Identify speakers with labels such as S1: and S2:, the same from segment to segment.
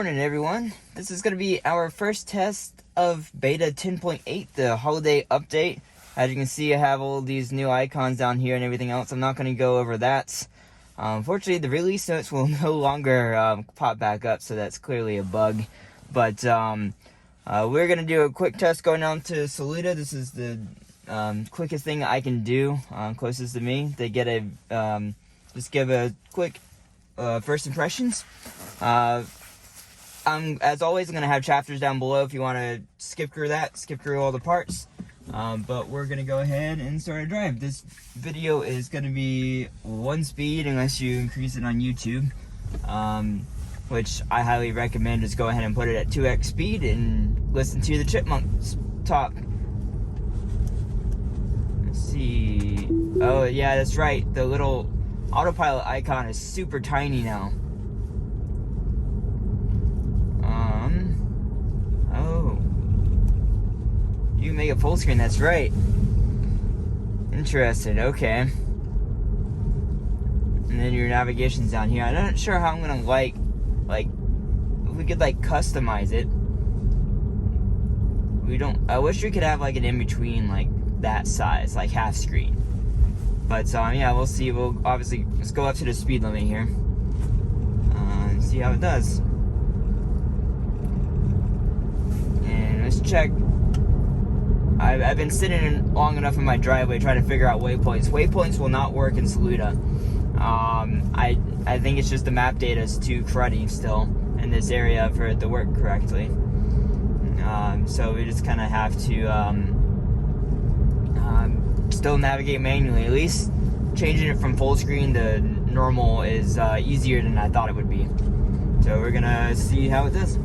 S1: Morning everyone, this is going to be our first test of beta 10.8, the holiday update. As you can see, I have all these new icons down here and everything else. I'm not going to go over that. Unfortunately, the release notes will no longer pop back up, so that's clearly a bug. But we're going to do a quick test going down to Saluda. This is the quickest thing I can do, closest to me. They get a, just give a quick first impressions. As always, I'm going to have chapters down below if you want to skip through all the parts. But we're going to go ahead and start a drive. This video is going to be one speed unless you increase it on YouTube, which I highly recommend. Just go ahead and put it at 2x speed and listen to the chipmunks talk. Let's see. Oh, yeah, that's right. The little autopilot icon is super tiny now. Oh, you can make it full screen, that's right. Interesting, okay. And then your navigation's down here. I'm not sure how I'm gonna like, if we could customize it. I wish we could have an in-between that size, half screen. But yeah, we'll see. We'll obviously, let's go up to the speed limit here. And see how it does. Let's check. I've been sitting long enough in my driveway trying to figure out waypoints. Waypoints will not work in Saluda. I think it's just the map data is too cruddy still in this area for it to work correctly. So we just kind of have to still navigate manually. At least changing it from full screen to normal is easier than I thought it would be. So we're gonna see how it does.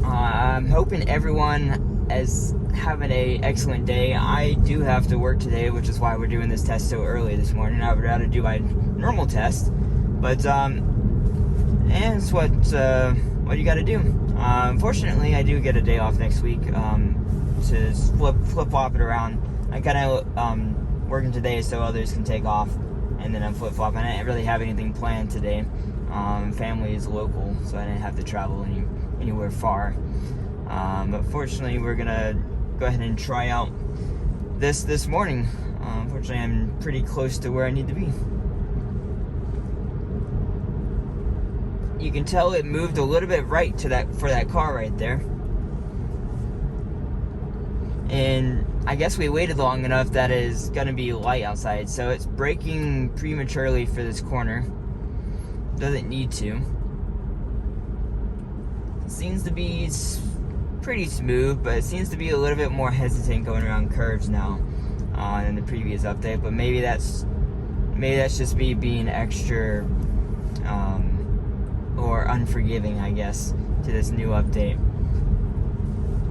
S1: I'm hoping everyone is having an excellent day. I do have to work today, which is why we're doing this test so early this morning. I would rather do my normal test, but and it's what you got to do. Unfortunately, I do get a day off next week to flip-flop it around. I'm kind of working today so others can take off, and then I'm flip-flopping. I didn't really have anything planned today. Family is local, so I didn't have to travel anywhere far. But fortunately, we're gonna go ahead and try out this morning. Unfortunately, I'm pretty close to where I need to be. You can tell it moved a little bit right for that car right there. And I guess we waited long enough that it's gonna be light outside, so it's braking prematurely for this corner. Doesn't need to. It seems to be pretty smooth, but it seems to be a little bit more hesitant going around curves now than the previous update. But maybe that's just me being extra or unforgiving, I guess, to this new update.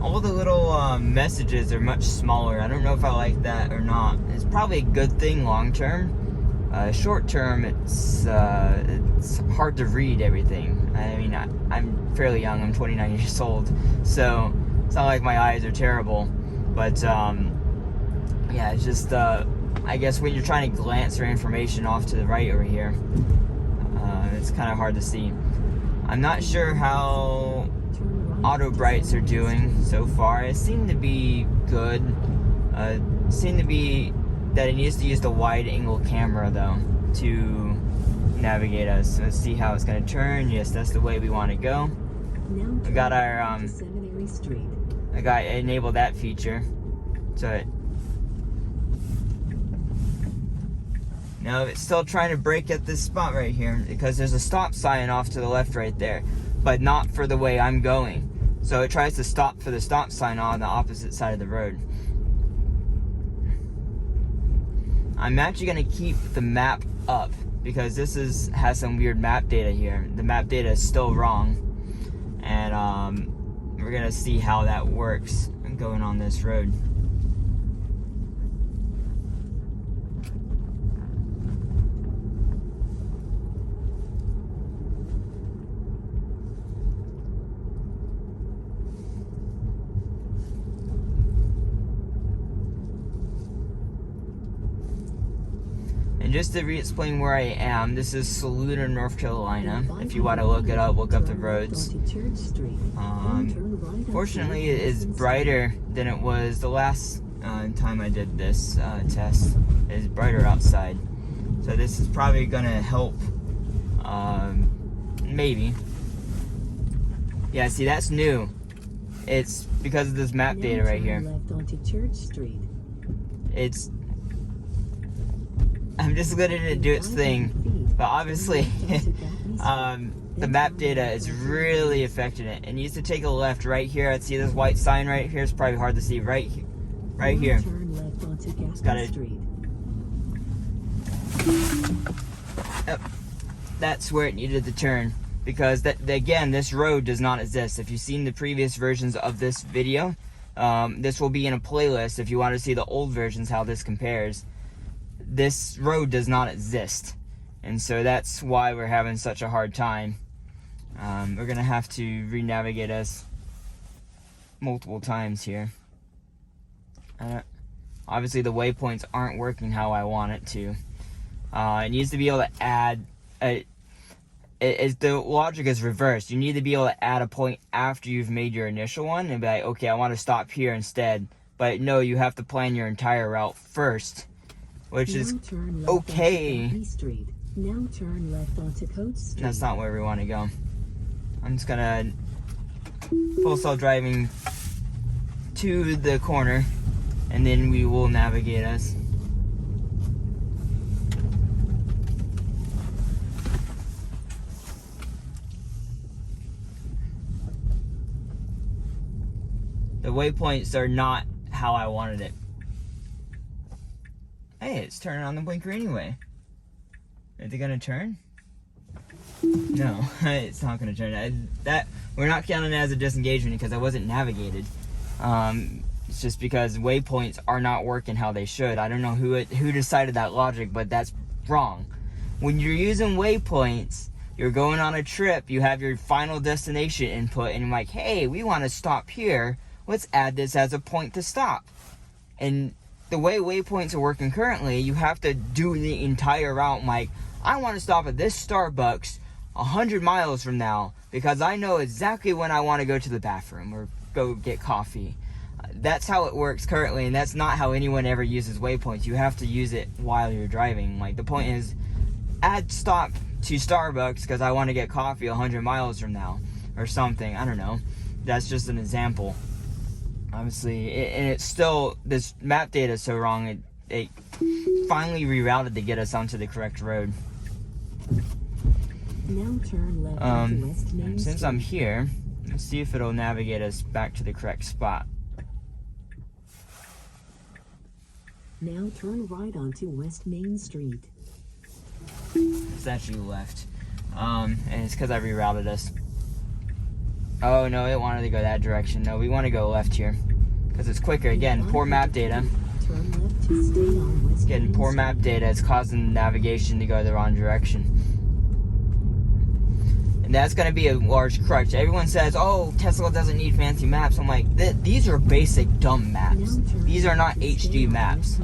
S1: All the little messages are much smaller. I don't know if I like that or not. It's probably a good thing long term. Short term, it's hard to read everything. I mean, I'm fairly young. I'm 29 years old, so it's not like my eyes are terrible. But yeah, it's just I guess when you're trying to glance your information off to the right over here, it's kind of hard to see. I'm not sure how auto brights are doing so far. It seemed to be good. Seemed to be that it needs to use the wide angle camera though to navigate us. So let's see how it's going to turn. Yes, that's the way we want to go. We got our I got enabled that feature. So now it's still trying to brake at this spot right here because there's a stop sign off to the left right there, but not for the way I'm going. So it tries to stop for the stop sign on the opposite side of the road. I'm actually going to keep the map up because this has some weird map data here. The map data is still wrong, and we're going to see how that works going on this road. just to re-explain where I am, this is Saluda, North Carolina. If you want to look it up, look up the roads. Fortunately, it is brighter than it was the last time I did this test. It is brighter outside. So this is probably going to help, maybe. Yeah, see, that's new. It's because of this map data right here. It's... I'm just letting it do its thing, but obviously, the map data is really affecting it. It needs to take a left right here. I see this white sign right here. It's probably hard to see. Right here. It's got it. Yep. That's where it needed to turn, because again, this road does not exist. If you've seen the previous versions of this video, this will be in a playlist if you want to see the old versions, how this compares. This road does not exist, and so that's why we're having such a hard time. We're gonna have to re-navigate us multiple times here. Obviously the waypoints aren't working how I want it to. It needs to be able to add the logic is reversed. You need to be able to add a point after you've made your initial one and be like, okay, I want to stop here instead. But no, you have to plan your entire route first, which is okay.
S2: Now turn left onto Coat Street.
S1: That's not where we want to go. I'm just gonna full self driving to the corner, and then we will navigate us. The waypoints are not how I wanted it. Hey, it's turning on the blinker anyway. Is it gonna turn? No, it's not gonna turn. That we're not counting it as a disengagement because I wasn't navigated. It's just because waypoints are not working how they should. I don't know who decided that logic, but that's wrong. When you're using waypoints, you're going on a trip, you have your final destination input, and you're like, hey, we want to stop here. Let's add this as a point to stop. And the way waypoints are working currently, you have to do the entire route. Like, I want to stop at this Starbucks 100 miles from now because I know exactly when I want to go to the bathroom or go get coffee. That's how it works currently, and that's not how anyone ever uses waypoints. You have to use it while you're driving. Like, the point is, add stop to Starbucks because I want to get coffee 100 miles from now or something. I don't know. That's just an example. Obviously, and it's still, this map data is so wrong, it finally rerouted to get us onto the correct road.
S2: Now turn left onto West Main
S1: Since
S2: Street.
S1: I'm here, let's see if it'll navigate us back to the correct spot.
S2: Now turn right onto West Main Street.
S1: It's actually left. And it's because I rerouted us. Oh no, it wanted to go that direction. No, we want to go left here because it's quicker. Again, poor map data.
S2: Turn left to stay on West
S1: Getting
S2: Main
S1: poor
S2: Street.
S1: map data, it's causing navigation to go the wrong direction. And that's going to be a large crutch. Everyone says, oh, Tesla doesn't need fancy maps. I'm like, these are basic dumb maps. These are not HD maps.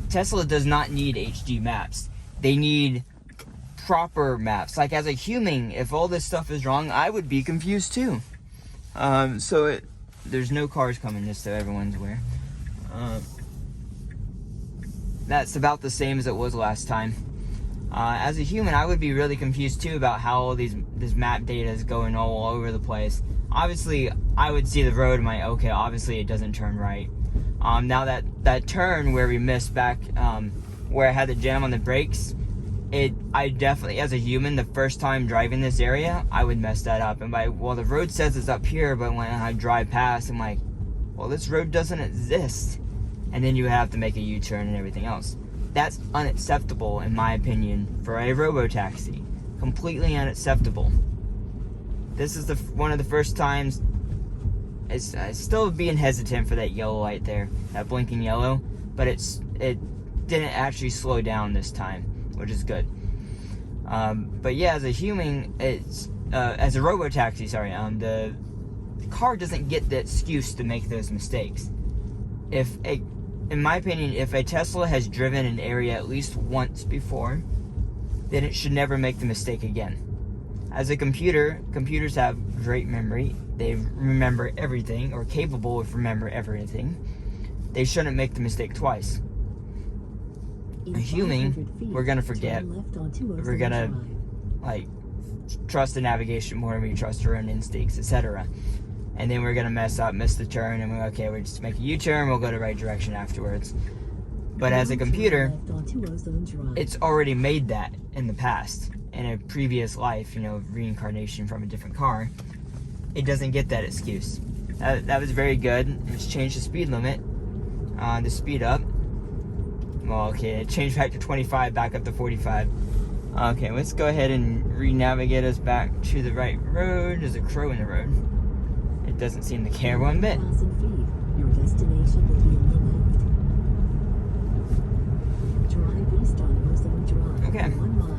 S1: Tesla does not need HD maps. They need proper maps. Like, as a human, if all this stuff is wrong, I would be confused too. There's no cars coming, just so everyone's aware. That's about the same as it was last time. As a human, I would be really confused too about how all this map data is going all over the place. Obviously, I would see the road and like, okay, obviously it doesn't turn right. Now that turn where we missed back, where I had to jam on the brakes, I definitely, as a human, the first time driving this area, I would mess that up. And well, the road says it's up here, but when I drive past, I'm like, well, this road doesn't exist. And then you have to make a U-turn and everything else. That's unacceptable, in my opinion, for a robo-taxi. Completely unacceptable. This is one of the first times. It's still being hesitant for that yellow light there, that blinking yellow, but it didn't actually slow down this time, which is good. But yeah, as a human, as a robo-taxi, sorry, the car doesn't get the excuse to make those mistakes. If in my opinion, if a Tesla has driven an area at least once before, then it should never make the mistake again. As a computer, computers have great memory. They remember everything, or capable of remember everything. They shouldn't make the mistake twice. A human, we're gonna forget. We're gonna like trust the navigation more than we trust our own instincts, etc. And then we're gonna mess up, miss the turn, and we're okay. We just make a U-turn. We'll go the right direction afterwards. But as a computer, it's already made that in the past, in a previous life, reincarnation from a different car. It doesn't get that excuse. That was very good. It's changed the speed limit, the speed up. Well, okay, it changed back to 25, back up to 45. Okay, let's go ahead and re-navigate us back to the right road. There's a crow in the road. It doesn't seem to care one bit.
S2: Your destination will be Drive east on Roseland Drive.
S1: Okay.
S2: 1 mile.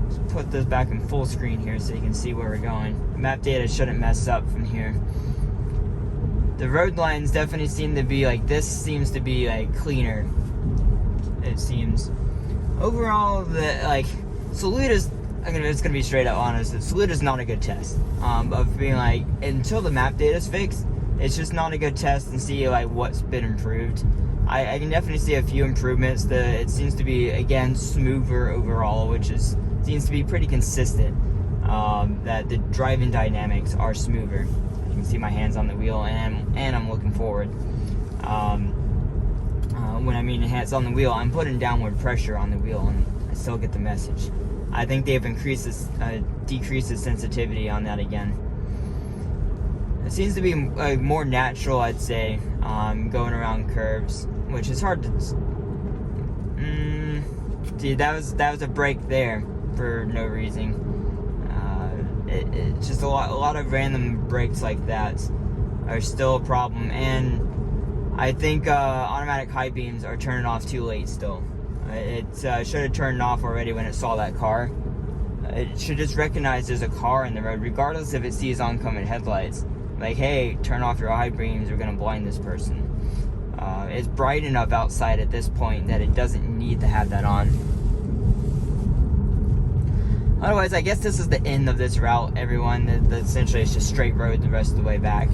S1: Let's put this back in full screen here so you can see where we're going. Map data shouldn't mess up from here. The road lines definitely seem to be like, this seems to be like cleaner. It seems. Overall, Saluda's, it's gonna be straight up honest, Saluda's not a good test. Of being like, until the map data's fixed, it's just not a good test and see like what's been improved. I can definitely see a few improvements. It seems to be, again, smoother overall, which seems to be pretty consistent. That the driving dynamics are smoother. You can see my hands on the wheel, and I'm looking forward. When I mean hands on the wheel, I'm putting downward pressure on the wheel, and I still get the message. I think they've decreased the sensitivity on that again. It seems to be more natural, I'd say, going around curves, which is hard to. See, that was a break there for no reason. It's just a lot of random breaks like that are still a problem, and I think automatic high beams are turning off too late still. It should have turned off already when it saw that car. It should just recognize there's a car in the road, regardless if it sees oncoming headlights. Like, hey, turn off your high beams, we're gonna blind this person. It's bright enough outside at this point that it doesn't need to have that on. Otherwise, I guess this is the end of this route, everyone. Essentially, it's just straight road the rest of the way back.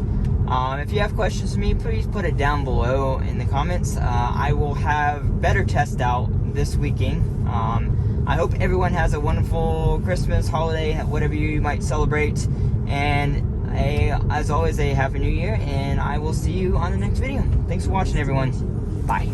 S1: If you have questions for me, please put it down below in the comments. I will have better test out this weekend. I hope everyone has a wonderful Christmas, holiday, whatever you might celebrate. And as always, a Happy New Year, and I will see you on the next video. Thanks for watching, everyone. Bye.